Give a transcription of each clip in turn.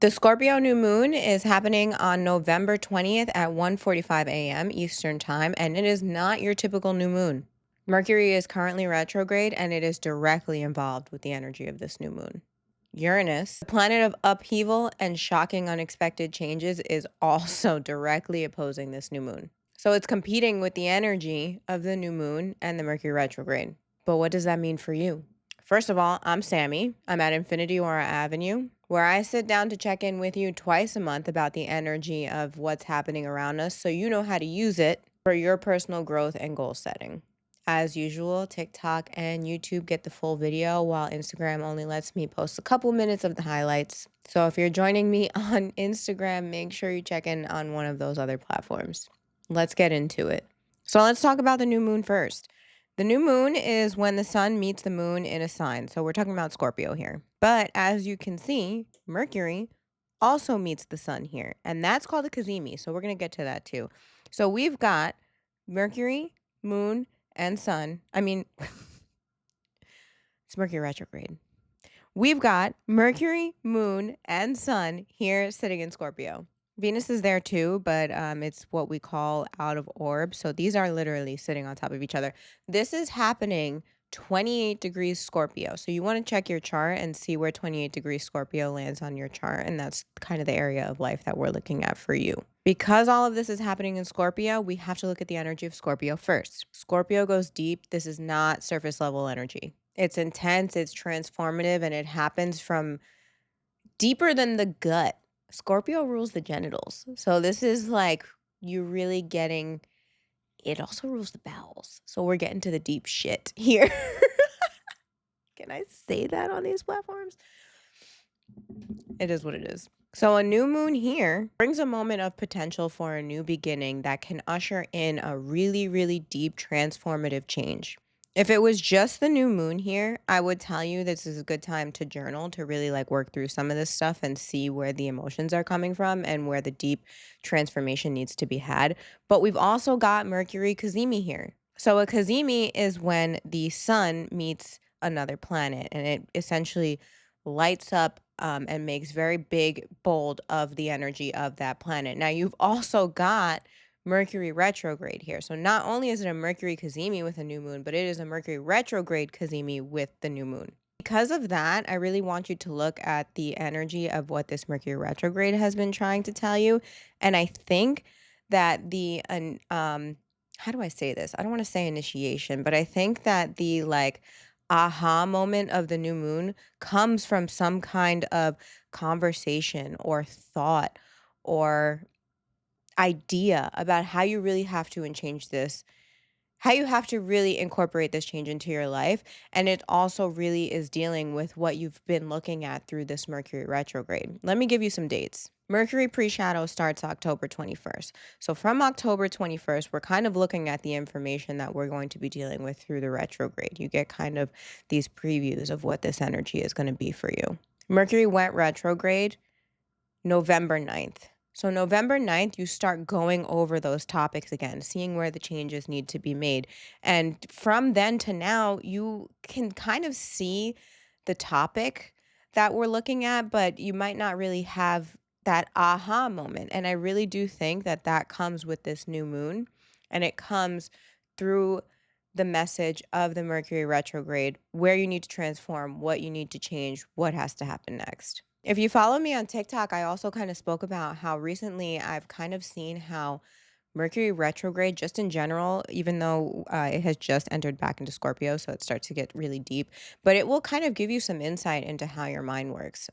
The Scorpio new moon is happening on November 20th at 1:45 a.m. Eastern Time, and it is not your typical new moon. Mercury is currently retrograde, and it is directly involved with the energy of this new moon. Uranus, the planet of upheaval and shocking unexpected changes, is also directly opposing this new moon. So it's competing with the energy of the new moon and the Mercury retrograde. But what does that mean for you? First of all, I'm Sammy. I'm at Infinity Aura Avenue, where I sit down to check in with you twice a month about the energy of what's happening around us so you know how to use it for your personal growth and goal setting. As usual, TikTok and YouTube get the full video, while Instagram only lets me post a couple minutes of the highlights. So if you're joining me on Instagram, make sure you check in on one of those other platforms. Let's get into it. So let's talk about the new moon first. The new moon is when the sun meets the moon in a sign. So we're talking about Scorpio here. But as you can see, Mercury also meets the sun here, and that's called a cazimi. So we're going to get to that too. So we've got Mercury, moon, and sun. It's Mercury retrograde. We've got Mercury, moon, and sun here sitting in Scorpio. Venus is there too, but it's what we call out of orb. So these are literally sitting on top of each other. This is happening 28 degrees Scorpio. So you want to check your chart and see where 28 degrees Scorpio lands on your chart. And that's kind of the area of life that we're looking at for you. Because all of this is happening in Scorpio, we have to look at the energy of Scorpio first. Scorpio goes deep. This is not surface level energy. It's intense, it's transformative, and it happens from deeper than the gut. Scorpio rules the genitals. So this is like you really getting, it also rules the bowels. So we're getting to the deep shit here. Can I say that on these platforms? It is what it is. So a new moon here brings a moment of potential for a new beginning that can usher in a really, really deep transformative change. If it was just the new moon here, I would tell you this is a good time to journal, to really like work through some of this stuff and see where the emotions are coming from and where the deep transformation needs to be had. But we've also got Mercury Cazimi here. So a Cazimi is when the sun meets another planet, and it essentially lights up and makes very big, bold of the energy of that planet. Now, you've also got Mercury retrograde here. So not only is it a Mercury cazimi with a new moon, but it is a Mercury retrograde cazimi with the new moon. Because of that, I really want you to look at the energy of what this Mercury retrograde has been trying to tell you. And I think that how do I say this? I don't want to say initiation, but I think that the like aha moment of the new moon comes from some kind of conversation or thought or idea about how you really have to change this, how you have to really incorporate this change into your life. And it also really is dealing with what you've been looking at through this Mercury retrograde. Let me give you some dates. Mercury pre-shadow starts October 21st. So from October 21st, we're kind of looking at the information that we're going to be dealing with through the retrograde. You get kind of these previews of what this energy is going to be for you. Mercury went retrograde November 9th. So November 9th, you start going over those topics again, seeing where the changes need to be made. And from then to now, you can kind of see the topic that we're looking at, but you might not really have that aha moment. And I really do think that that comes with this new moon, and it comes through the message of the Mercury retrograde, where you need to transform, what you need to change, what has to happen next. If you follow me on TikTok, I also kind of spoke about how recently I've kind of seen how Mercury retrograde, just in general, even though it has just entered back into Scorpio, so it starts to get really deep, but it will kind of give you some insight into how your mind works.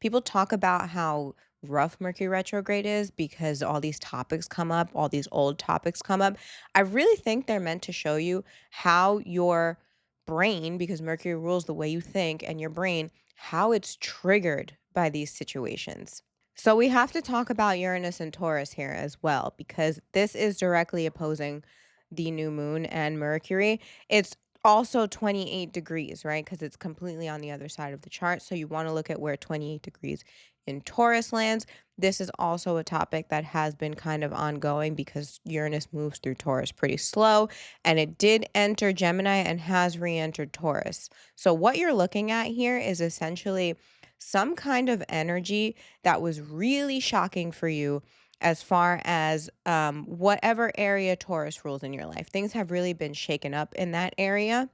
People talk about how rough Mercury retrograde is because all these topics come up, all these old topics come up. I really think they're meant to show you how your brain, because Mercury rules the way you think, and your brain, how it's triggered by these situations. So we have to talk about Uranus and Taurus here as well, because this is directly opposing the new moon and Mercury. It's also 28 degrees, right? Because it's completely on the other side of the chart. So you want to look at where 28 degrees in Taurus lands. This is also a topic that has been kind of ongoing because Uranus moves through Taurus pretty slow, and it did enter Gemini and has re-entered Taurus. So what you're looking at here is essentially some kind of energy that was really shocking for you as far as whatever area Taurus rules in your life. Things have really been shaken up in that area,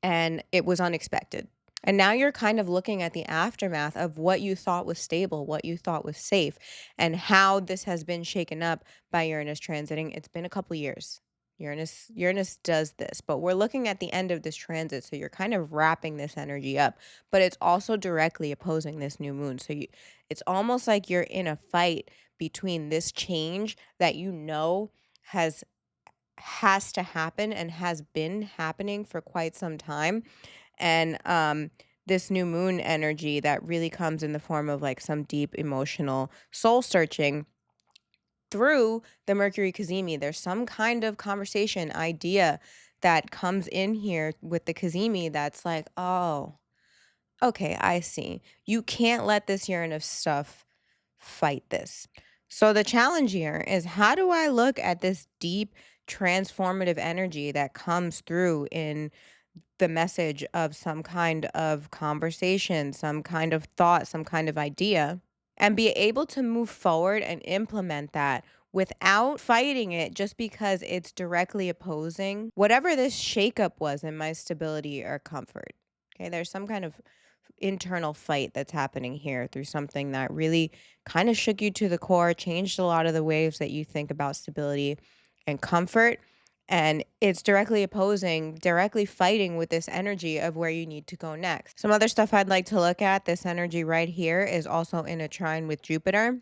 and it was unexpected. And now you're kind of looking at the aftermath of what you thought was stable, what you thought was safe, and how this has been shaken up by Uranus transiting. It's been a couple years. Uranus does this, but we're looking at the end of this transit, so you're kind of wrapping this energy up, but it's also directly opposing this new moon. So it's almost like you're in a fight between this change that has to happen and has been happening for quite some time, and this new moon energy that really comes in the form of like some deep emotional soul searching through the Mercury Kazemi. There's some kind of conversation idea that comes in here with the Kazemi that's like, oh, okay, I see. You can't let this Uranus stuff fight this. So the challenge here is, how do I look at this deep transformative energy that comes through in the message of some kind of conversation, some kind of thought, some kind of idea, and be able to move forward and implement that without fighting it just because it's directly opposing whatever this shakeup was in my stability or comfort. Okay, there's some kind of internal fight that's happening here through something that really kind of shook you to the core, changed a lot of the ways that you think about stability and comfort. And it's directly fighting with this energy of where you need to go next. Some other stuff I'd like to look at, this energy right here is also in a trine with Jupiter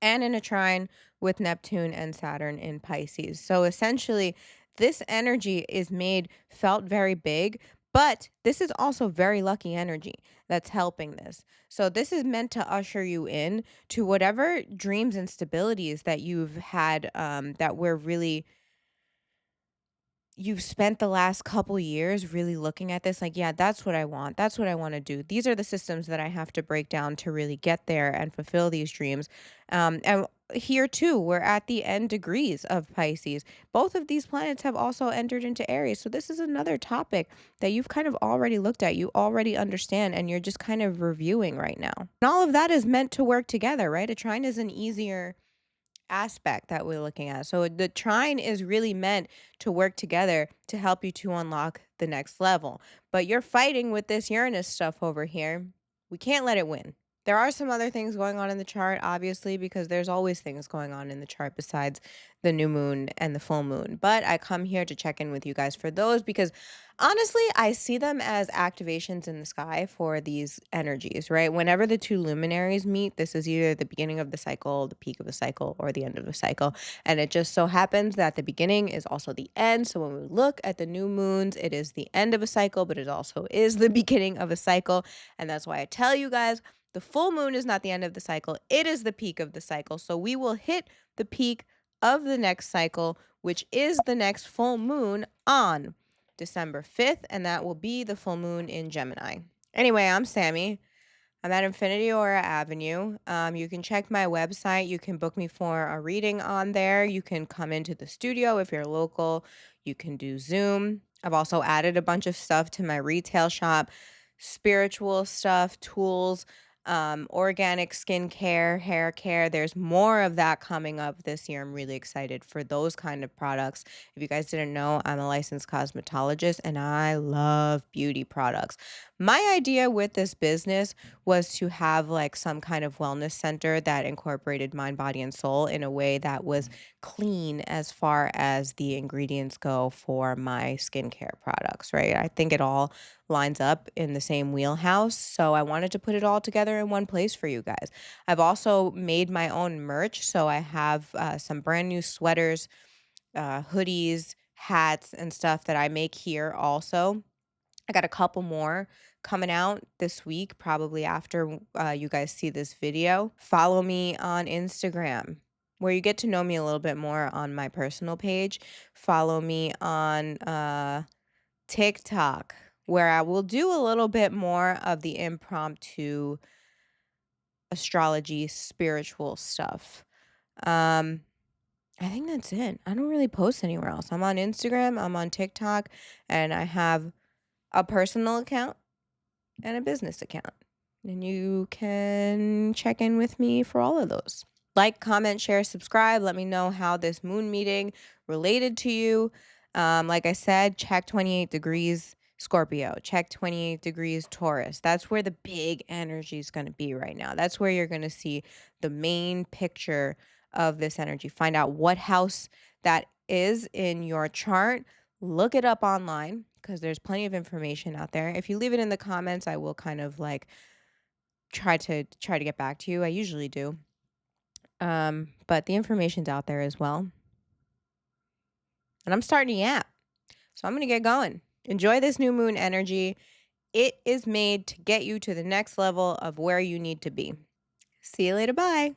and in a trine with Neptune and Saturn in Pisces. So essentially, this energy is felt very big, but this is also very lucky energy that's helping this. So this is meant to usher you in to whatever dreams and stabilities that you've had, that were really, you've spent the last couple years really looking at this like, yeah, that's what I want. That's what I want to do. These are the systems that I have to break down to really get there and fulfill these dreams. And here too, we're at the end degrees of Pisces. Both of these planets have also entered into Aries. So this is another topic that you've kind of already looked at, you already understand, and you're just kind of reviewing right now. And all of that is meant to work together, right? A trine is an easier aspect that we're looking at. So the trine is really meant to work together to help you to unlock the next level. But you're fighting with this Uranus stuff over here. We can't let it win. There are some other things going on in the chart, obviously, because there's always things going on in the chart besides the new moon and the full moon. But I come here to check in with you guys for those because honestly, I see them as activations in the sky for these energies, right? Whenever the two luminaries meet, this is either the beginning of the cycle, the peak of the cycle, or the end of the cycle. And it just so happens that the beginning is also the end. So when we look at the new moons, it is the end of a cycle, but it also is the beginning of a cycle. And that's why I tell you guys, the full moon is not the end of the cycle, it is the peak of the cycle. So we will hit the peak of the next cycle, which is the next full moon on December 5th, and that will be the full moon in Gemini. Anyway, I'm Sammy. I'm at Infinity Aura Avenue. You can check my website. You can book me for a reading on there. You can come into the studio if you're local. You can do Zoom. I've also added a bunch of stuff to my retail shop, spiritual stuff, tools, organic skincare, hair care. There's more of that coming up this year. I'm really excited for those kind of products. If you guys didn't know, I'm a licensed cosmetologist and I love beauty products. My idea with this business was to have like some kind of wellness center that incorporated mind, body, and soul in a way that was clean as far as the ingredients go for my skincare products, right? I think it all lines up in the same wheelhouse. So I wanted to put it all together in one place for you guys. I've also made my own merch. So I have some brand new sweaters, hoodies, hats, and stuff that I make here also. I got a couple more coming out this week, probably after you guys see this video. Follow me on Instagram, where you get to know me a little bit more on my personal page. Follow me on TikTok, where I will do a little bit more of the impromptu astrology, spiritual stuff. I think that's it. I don't really post anywhere else. I'm on Instagram, I'm on TikTok, and I have a personal account and a business account. And you can check in with me for all of those. Like, comment, share, subscribe. Let me know how this moon meeting related to you. Like I said, check 28 degrees Scorpio, check 28 degrees Taurus. That's where the big energy is going to be right now. That's where you're going to see the main picture of this energy. Find out what house that is in your chart. Look it up online because there's plenty of information out there. If you leave it in the comments, I will kind of like try to get back to you. I usually do. But the information's out there as well. And I'm starting to yap. So I'm going to get going. Enjoy this new moon energy. It is made to get you to the next level of where you need to be. See you later. Bye.